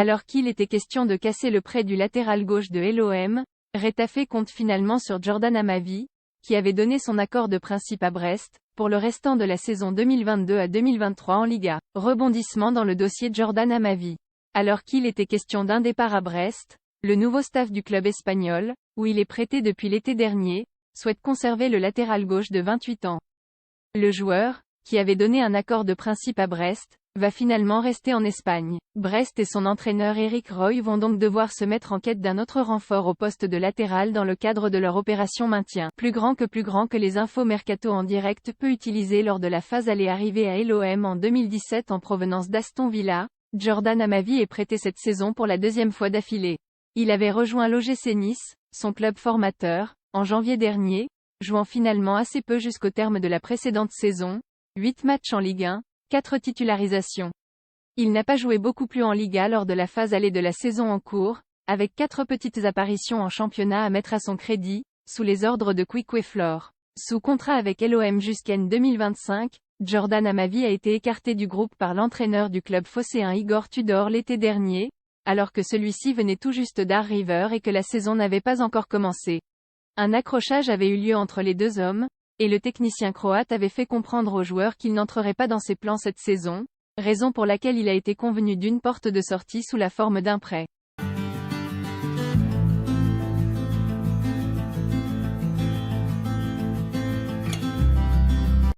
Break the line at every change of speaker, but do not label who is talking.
Alors qu'il était question de casser le prêt du latéral gauche de l'OM, Retafe compte finalement sur Jordan Amavi, qui avait donné son accord de principe à Brest, pour le restant de la saison 2022 à 2023 en Liga. Rebondissement dans le dossier Jordan Amavi. Alors qu'il était question d'un départ à Brest, le nouveau staff du club espagnol, où il est prêté depuis l'été dernier, souhaite conserver le latéral gauche de 28 ans. Le joueur, qui avait donné un accord de principe à Brest, va finalement rester en Espagne. Brest et son entraîneur Eric Roy vont donc devoir se mettre en quête d'un autre renfort au poste de latéral dans le cadre de leur opération maintien. Plus grand que les infos mercato en direct peut utiliser lors de la phase aller-arrivée à l'OM en 2017 en provenance d'Aston Villa, Jordan Amavi est prêté cette saison pour la deuxième fois d'affilée. Il avait rejoint l'OGC Nice, son club formateur, en janvier dernier, jouant finalement assez peu jusqu'au terme de la précédente saison, 8 matchs en Ligue 1, 4 titularisations. Il n'a pas joué beaucoup plus en Liga lors de la phase aller de la saison en cours, avec 4 petites apparitions en championnat à mettre à son crédit, sous les ordres de Quique Flore. Sous contrat avec l'OM jusqu'en 2025, Jordan Amavi a été écarté du groupe par l'entraîneur du club phocéen Igor Tudor l'été dernier, alors que celui-ci venait tout juste d'arriver et que la saison n'avait pas encore commencé. Un accrochage avait eu lieu entre les deux hommes, et le technicien croate avait fait comprendre aux joueurs qu'il n'entrerait pas dans ses plans cette saison, raison pour laquelle il a été convenu d'une porte de sortie sous la forme d'un prêt.